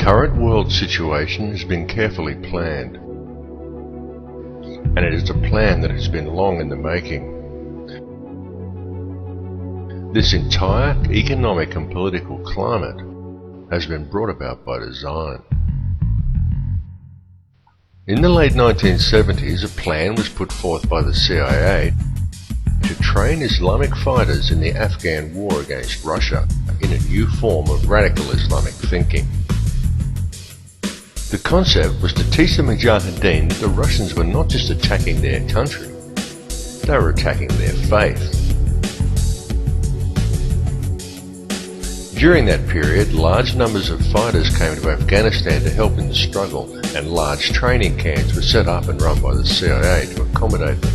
current world situation has been carefully planned, and it is a plan that has been long in the making. This entire economic and political climate has been brought about by design. In the late 1970s, a plan was put forth by the CIA to train Islamic fighters in the Afghan war against Russia in a new form of radical Islamic thinking. The concept was to teach the Mujahideen that the Russians were not just attacking their country, they were attacking their faith. During that period, large numbers of fighters came to Afghanistan to help in the struggle, and large training camps were set up and run by the CIA to accommodate them.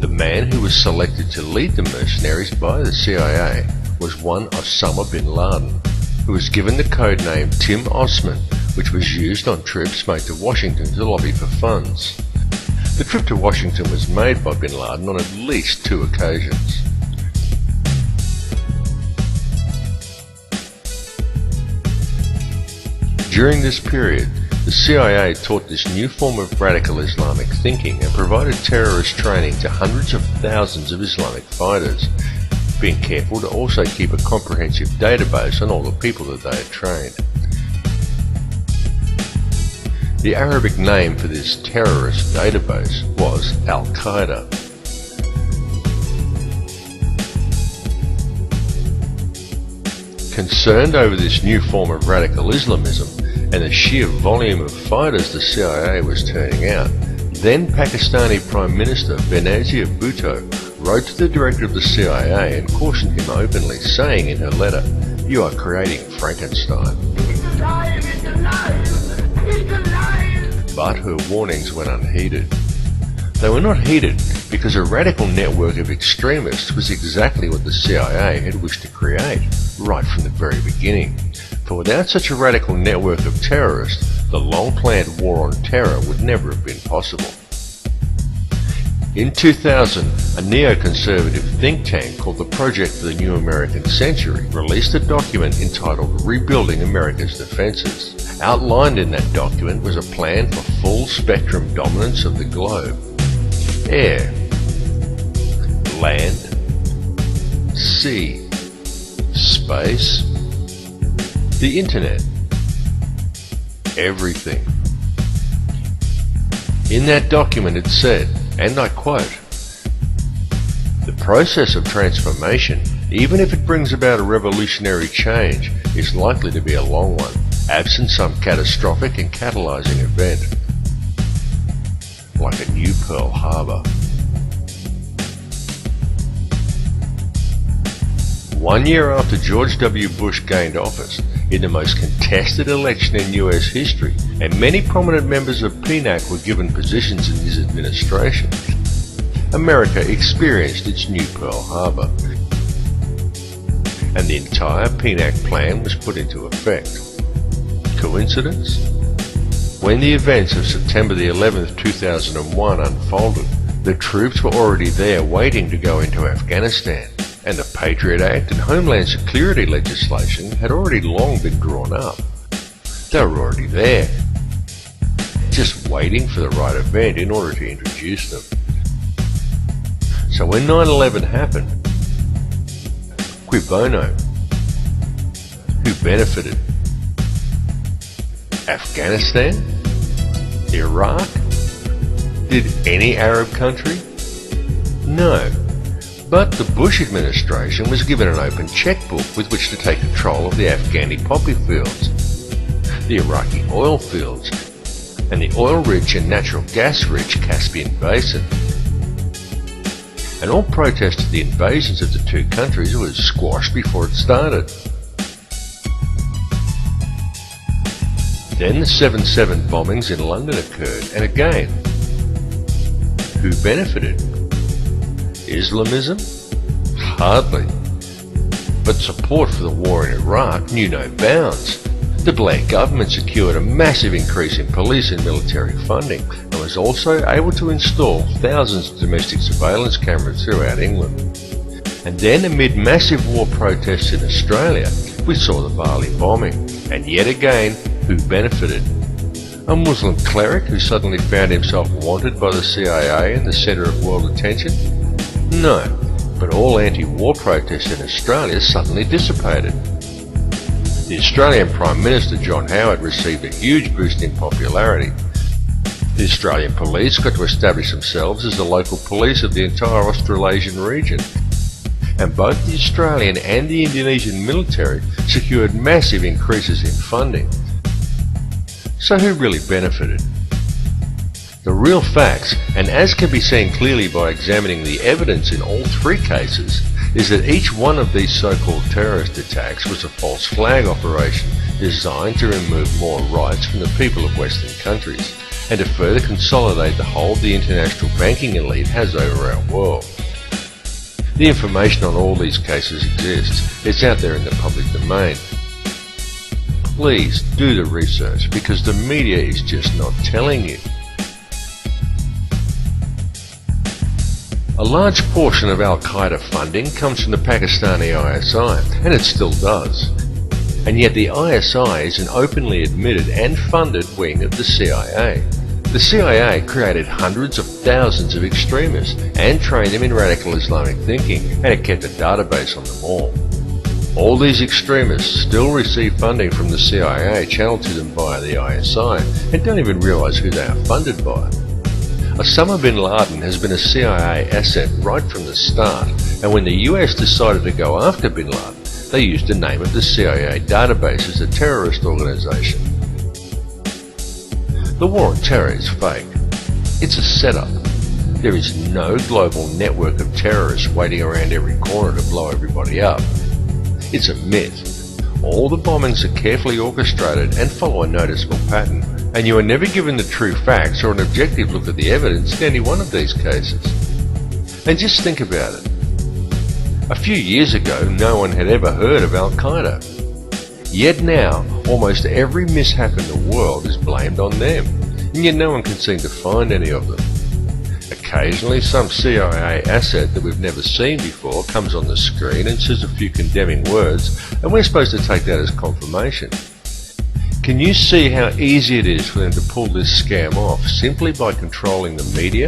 The man who was selected to lead the mercenaries by the CIA was one Osama bin Laden, who was given the code name Tim Osman, which was used on trips made to Washington to lobby for funds. The trip to Washington was made by bin Laden on at least 2 occasions. During this period, the CIA taught this new form of radical Islamic thinking and provided terrorist training to hundreds of thousands of Islamic fighters, being careful to also keep a comprehensive database on all the people that they had trained. The Arabic name for this terrorist database was Al-Qaeda. Concerned over this new form of radical Islamism and the sheer volume of fighters the CIA was turning out, then Pakistani Prime Minister Benazir Bhutto wrote to the director of the CIA and cautioned him openly, saying in her letter, "You are creating Frankenstein." It's alive! It's alive! It's alive! But her warnings went unheeded. They were not heeded because a radical network of extremists was exactly what the CIA had wished to create, right from the very beginning. For without such a radical network of terrorists, the long-planned war on terror would never have been possible. In 2000, a neoconservative think tank called the Project for the New American Century released a document entitled Rebuilding America's Defenses. Outlined in that document was a plan for full-spectrum dominance of the globe. Air, land, sea, space, the internet, everything. In that document it said, and I quote, "The process of transformation, even if it brings about a revolutionary change, is likely to be a long one, absent some catastrophic and catalyzing event, like a new Pearl Harbor." 1 year after George W. Bush gained office, in the most contested election in US history, and many prominent members of PNAC were given positions in his administration, America experienced its new Pearl Harbor, and the entire PNAC plan was put into effect. Coincidence? When the events of September the 11th, 2001 unfolded, the troops were already there waiting to go into Afghanistan, and the Patriot Act and Homeland Security legislation had already long been drawn up. They were already there, just waiting for the right event in order to introduce them. So when 9/11 happened, cui bono? Who benefited? Afghanistan? Iraq? Did any Arab country? No. But the Bush administration was given an open checkbook with which to take control of the Afghani poppy fields, the Iraqi oil fields, and the oil-rich and natural gas-rich Caspian Basin. And all protest to the invasions of the two countries was squashed before it started. Then the 7/7 bombings in London occurred, and again, who benefited? Islamism? Hardly. But support for the war in Iraq knew no bounds. The Blair government secured a massive increase in police and military funding, and was also able to install thousands of domestic surveillance cameras throughout England. And then, amid massive war protests in Australia, we saw the Bali bombing, And yet again, who benefited? A Muslim cleric who suddenly found himself wanted by the CIA and the centre of world attention? No, but all anti-war protests in Australia suddenly dissipated. The Australian Prime Minister John Howard received a huge boost in popularity. The Australian police got to establish themselves as the local police of the entire Australasian region. And both the Australian and the Indonesian military secured massive increases in funding. So who really benefited? The real facts, and as can be seen clearly by examining the evidence in all three cases, is that each one of these so-called terrorist attacks was a false flag operation designed to remove more rights from the people of Western countries and to further consolidate the hold the international banking elite has over our world. The information on all these cases exists. It's out there in the public domain. Please do the research because the media is just not telling you. A large portion of Al-Qaeda funding comes from the Pakistani ISI, and it still does. And yet the ISI is an openly admitted and funded wing of the CIA. The CIA created hundreds of thousands of extremists and trained them in radical Islamic thinking, and it kept a database on them all. All these extremists still receive funding from the CIA channeled to them via the ISI and don't even realize who they are funded by. Osama bin Laden has been a CIA asset right from the start, and when the US decided to go after bin Laden, they used the name of the CIA database as a terrorist organization. The war on terror is fake. It's a setup. There is no global network of terrorists waiting around every corner to blow everybody up. It's a myth. All the bombings are carefully orchestrated and follow a noticeable pattern, and you are never given the true facts or an objective look at the evidence in any one of these cases. And just think about it. A few years ago, no one had ever heard of Al-Qaeda. Yet now, almost every mishap in the world is blamed on them, and yet no one can seem to find any of them. Occasionally, some CIA asset that we've never seen before comes on the screen and says a few condemning words, and we're supposed to take that as confirmation. Can you see how easy it is for them to pull this scam off simply by controlling the media?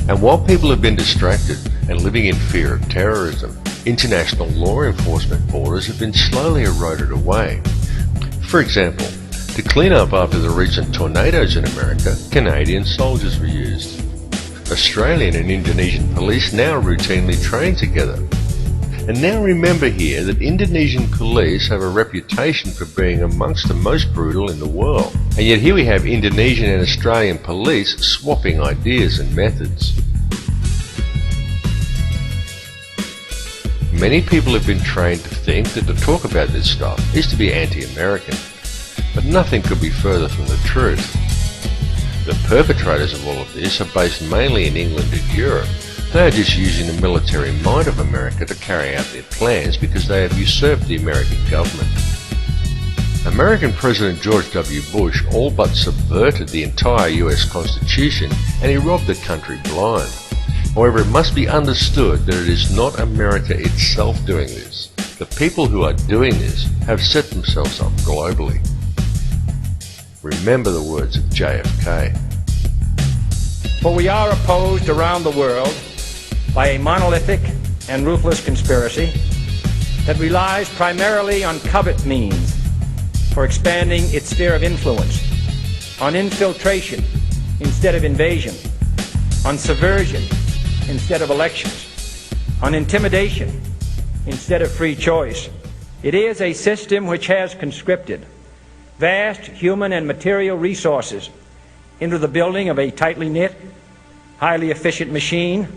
And while people have been distracted and living in fear of terrorism, international law enforcement borders have been slowly eroded away. For example, to clean up after the recent tornadoes in America, Canadian soldiers were used. Australian and Indonesian police now routinely train together. And now remember here that Indonesian police have a reputation for being amongst the most brutal in the world. And yet here we have Indonesian and Australian police swapping ideas and methods. Many people have been trained to think that to talk about this stuff is to be anti-American. But nothing could be further from the truth. The perpetrators of all of this are based mainly in England and Europe. They are just using the military might of America to carry out their plans because they have usurped the American government. American President George W. Bush all but subverted the entire US Constitution and he robbed the country blind. However, it must be understood that it is not America itself doing this. The people who are doing this have set themselves up globally. Remember the words of JFK. For we are opposed around the world by a monolithic and ruthless conspiracy that relies primarily on covert means for expanding its sphere of influence, on infiltration instead of invasion, on subversion instead of elections, on intimidation instead of free choice. It is a system which has conscripted vast human and material resources into the building of a tightly knit, highly efficient machine